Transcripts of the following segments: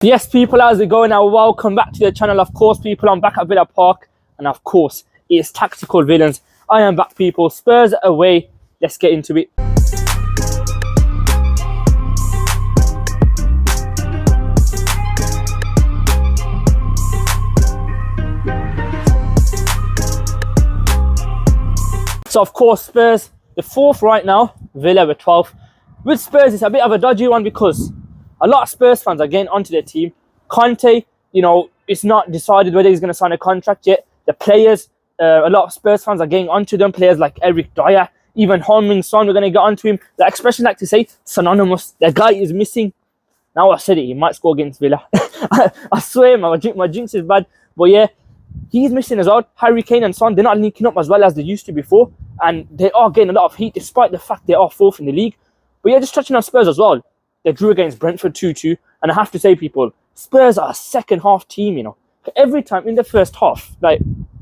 Yes, people, how's it going now? Welcome back to the channel. Of course, people, I'm back at Villa Park, and of course, it's Tactical Villains. I am back, people. Spurs away. Let's get into it. So, of course, Spurs, the 4th right now, Villa the 12th. With Spurs, it's a bit of a dodgy one because a lot of Spurs fans are getting onto their team. Conte, it's not decided whether he's going to sign a contract yet. The players, a lot of Spurs fans are getting onto them. Players like Eric Dyer, even Heung-min Son, we're going to get onto him. The expression like to say, synonymous. The guy is missing. Now I said it, he might score against Villa. I swear, my jinx is bad. But yeah, he's missing as well. Harry Kane and Son, they're not linking up as well as they used to before. And they are getting a lot of heat despite the fact they are 4th in the league. But yeah, just touching on Spurs as well. They drew against Brentford 2-2. And I have to say, people, Spurs are a second half team, Every time in the first half, they're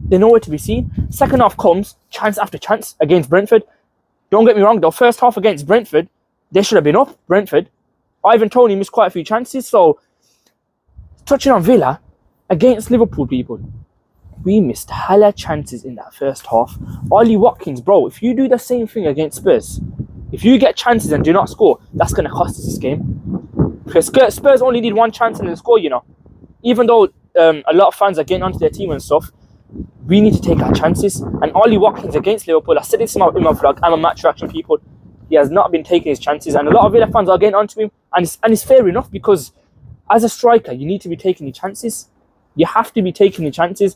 nowhere to be seen. Second half comes, chance after chance against Brentford. Don't get me wrong, though. First half against Brentford, they should have been up, Brentford. Ivan Toney missed quite a few chances. So, touching on Villa, against Liverpool, people, we missed hella chances in that first half. Ollie Watkins, bro, if you do the same thing against Spurs, if you get chances and do not score, that's going to cost us this game. Because Spurs only need one chance and they'll score, Even though a lot of fans are getting onto their team and stuff, we need to take our chances. And Ollie Watkins against Liverpool, I said this in my vlog, I'm a match reaction, people. He has not been taking his chances. And a lot of Villa fans are getting onto him. And it's fair enough because as a striker, you need to be taking your chances. You have to be taking your chances.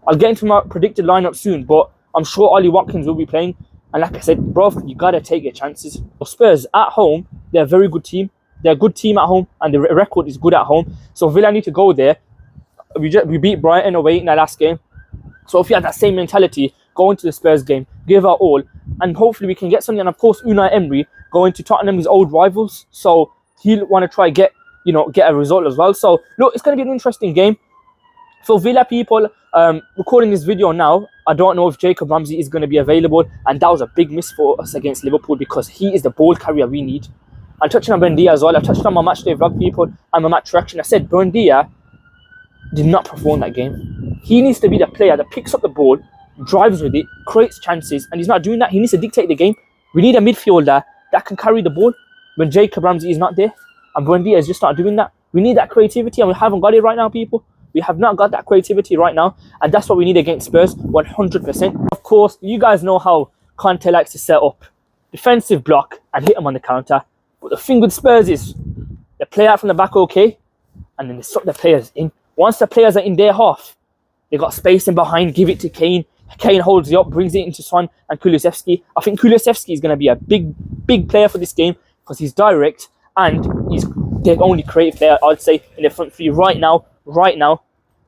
I'll get into my predicted lineup soon, but I'm sure Ollie Watkins will be playing. And like I said, bro, you got to take your chances. Spurs at home, they're a very good team. They're a good team at home, and the record is good at home. So Villa need to go there. We beat Brighton away in our last game. So if you have that same mentality, go into the Spurs game, give our all, and hopefully we can get something. And of course, Unai Emery going to Tottenham, his old rivals. So he'll want to try get a result as well. So look, it's going to be an interesting game. For Villa, people, recording this video now, I don't know if Jacob Ramsey is going to be available, and that was a big miss for us against Liverpool because he is the ball carrier we need. And touching on Buendia as well, I touched on my match day vlog, people, and my match reaction. I said Buendia did not perform that game. He needs to be the player that picks up the ball, drives with it, creates chances, and he's not doing that. He needs to dictate the game. We need a midfielder that can carry the ball when Jacob Ramsey is not there, and Buendia is just not doing that. We need that creativity, and we haven't got it right now, people. We have not got that creativity right now, and that's what we need against Spurs, 100%. Of course, you guys know how Conte likes to set up defensive block and hit them on the counter. But the thing with Spurs is they play out from the back okay, and then they suck the players in. Once the players are in their half, they got space in behind, give it to Kane. Kane holds it up, brings it into Son and Kulusevski. I think Kulusevski is going to be a big player for this game because he's direct and he's the only creative player, I'd say, in the front three right now.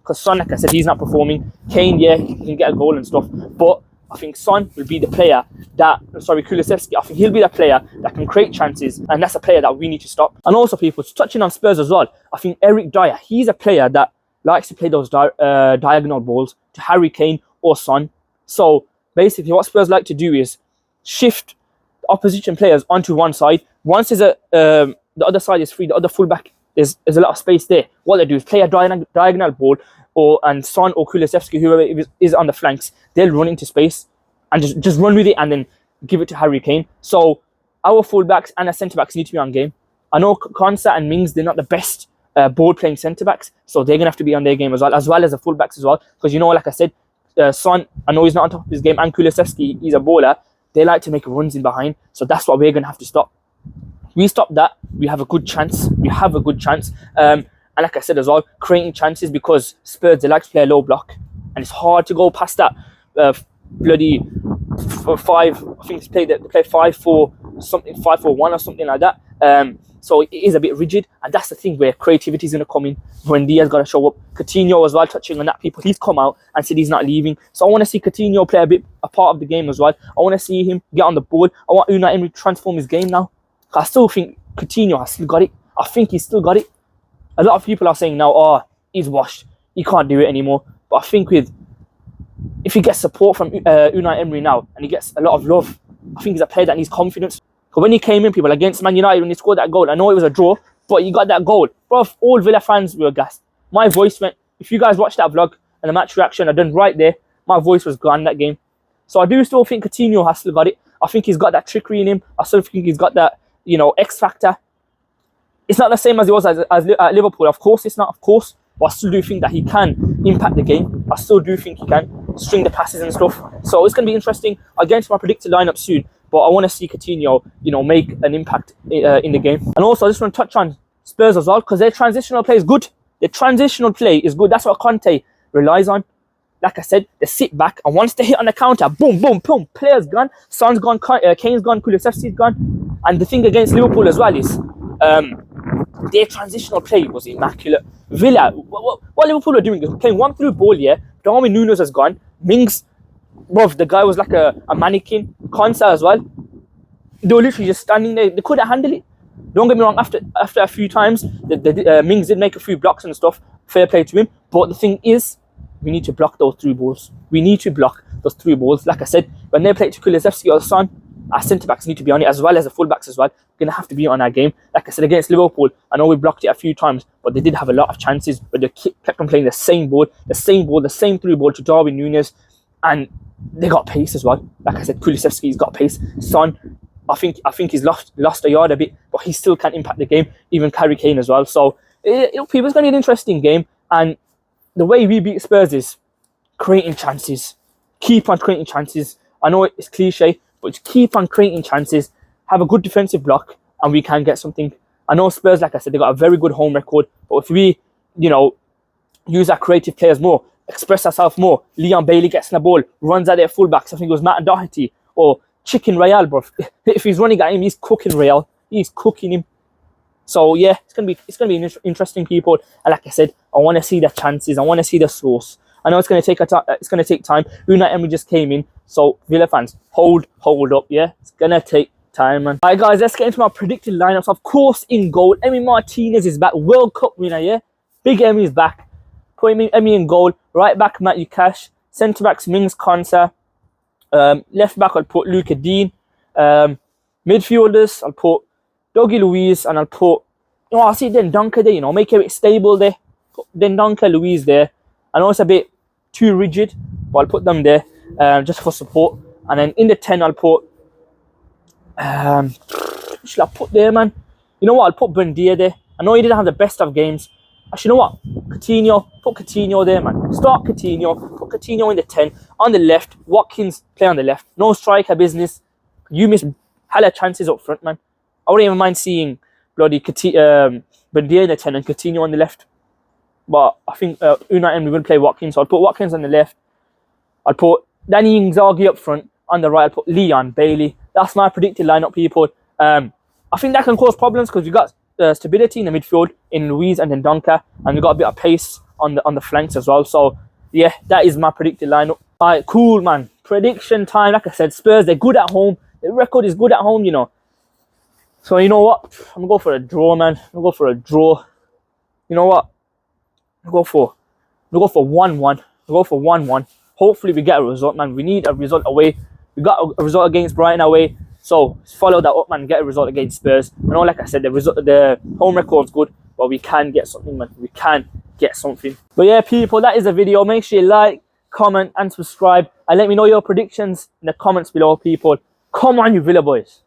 Because Son, like I said, he's not performing. Kane, yeah, he can get a goal and stuff, but I think Son will be the player Kulusevski, I think he'll be the player that can create chances, and that's a player that we need to stop. And also, people, touching on Spurs as well, I think Eric Dyer, he's a player that likes to play those diagonal balls to Harry Kane or Son. So basically what Spurs like to do is shift opposition players onto one side. Once there's the other side is free, the other fullback, there's a lot of space there. What they do is play a diagonal ball, and Son or Kulusevski, whoever is on the flanks, they'll run into space and just run with it and then give it to Harry Kane. So our fullbacks and our centre-backs need to be on game. I know Konsa and Mings, they're not the best ball-playing centre-backs, so they're going to have to be on their game as well as the fullbacks as well. Because, like I said, Son, I know he's not on top of his game, and Kulusevski, he's a bowler. They like to make runs in behind, so that's what we're going to have to stop. We stop that, we have a good chance. And like I said as well, creating chances, because Spurs, they like to play a low block. And it's hard to go past that bloody 5, I think they play 5-4 something, 5-4-1 or something like that. So it is a bit rigid, and that's the thing where creativity is going to come in. Buendia's got to show up. Coutinho as well, touching on that, people, he's come out and said he's not leaving. So I want to see Coutinho play a part of the game as well. I want to see him get on the ball. I want Unai Emery to transform his game now. I still think Coutinho has still got it. I think he's still got it. A lot of people are saying now, oh, he's washed, he can't do it anymore. But I think if he gets support from Unai Emery now, and he gets a lot of love, I think he's a player that needs confidence. Because when he came in, people, against Man United, when he scored that goal, I know it was a draw, but he got that goal. Bro, all Villa fans were gassed. My voice went, if you guys watched that vlog and the match reaction I done right there, my voice was gone that game. So I do still think Coutinho has still got it. I think he's got that trickery in him. I still think he's got that, you know, X factor. It's not the same as it was at Liverpool. Of course it's not, of course. But I still do think that he can impact the game. I still do think he can string the passes and stuff. So it's going to be interesting. I'll get into my predicted lineup soon. But I want to see Coutinho, you know, make an impact in the game. And also I just want to touch on Spurs as well, because their transitional play is good. Their transitional play is good. That's what Conte relies on. Like I said, they sit back, and once they hit on the counter, boom, boom, boom, players gone, Son's gone, Kane's gone, Kulusevski's gone. And the thing against Liverpool as well is their transitional play was immaculate. Villa, what Liverpool are doing is playing one through ball, yeah. Darwin Núñez has gone. Mings, bruv, the guy was like a mannequin. Konsa as well. They were literally just standing there. They couldn't handle it. Don't get me wrong, after a few times, Mings did make a few blocks and stuff. Fair play to him. But the thing is, we need to block those through balls. We need to block those through balls. Like I said, when they play to Kulusevski or Son, our centre-backs need to be on it, as well as the full-backs as well. We're going to have to be on our game. Like I said, against Liverpool, I know we blocked it a few times, but they did have a lot of chances where they kept on playing the same through ball to Darwin Núñez, and they got pace as well. Like I said, Kulusevski's got pace. Son, I think he's lost a yard a bit, but he still can impact the game. Even Harry Kane as well. So, people, it's going to be an interesting game, and the way we beat Spurs is creating chances. Keep on creating chances. I know it's cliche, but just keep on creating chances. Have a good defensive block, and we can get something. I know Spurs, like I said, they got a very good home record. But if we, you know, use our creative players more, express ourselves more, Leon Bailey gets in the ball, runs at their fullbacks. I think it was Matt Doherty or Chicken Real, bro. If he's running at him, he's cooking Real. He's cooking him. So yeah, it's gonna be interesting, people. And like I said, I want to see the chances. I want to see the source. I know it's gonna take time. Unai Emery just came in, so Villa fans, hold up. Yeah, it's gonna take time, man. Alright, guys, let's get into my predicted lineups. Of course, in goal, Emi Martinez is back, World Cup winner. Yeah, Big Emi is back. Put Emi in goal. Right back, Matthew Cash. Centre backs, Mings, Konsa. Left back, I'll put Luca Dean. Midfielders, I'll put Dougie Luiz, and I'll put, I'll see Dendoncker there, you know, make it a bit stable there. Put Dendoncker, Luiz there. I know it's a bit too rigid, but I'll put them there just for support. And then in the 10, I'll put, who should I put there, man? You know what, I'll put Buendia there. I know he didn't have the best of games. Actually, you know what, Coutinho, put Coutinho there, man. Start Coutinho, put Coutinho in the 10. On the left, Watkins, play on the left. No striker business. You miss hella chances up front, man. I wouldn't even mind seeing bloody Buendia in the 10 and Coutinho on the left. But I think Unai Emery will play Watkins, so I'll put Watkins on the left. I'll put Danny Ings-Argy up front. On the right, I'll put Leon Bailey. That's my predicted lineup, people. I think that can cause problems because we've got stability in the midfield in Luiz and then Dendoncker, and we've got a bit of pace on the flanks as well. So yeah, that is my predicted lineup. Alright, cool, man. Prediction time. Like I said, Spurs, they're good at home. The record is good at home, you know. So you know what? I'm gonna go for a draw, man. I'm gonna go for a draw. You know what? I'm gonna go for 1-1. I'll go for 1-1. Hopefully we get a result, man. We need a result away. We got a result against Brighton away. So follow that up, man. Get a result against Spurs. I know, like I said, the home record's good, but we can get something, man. We can get something. But yeah, people, that is the video. Make sure you like, comment, and subscribe. And let me know your predictions in the comments below, people. Come on, you Villa boys.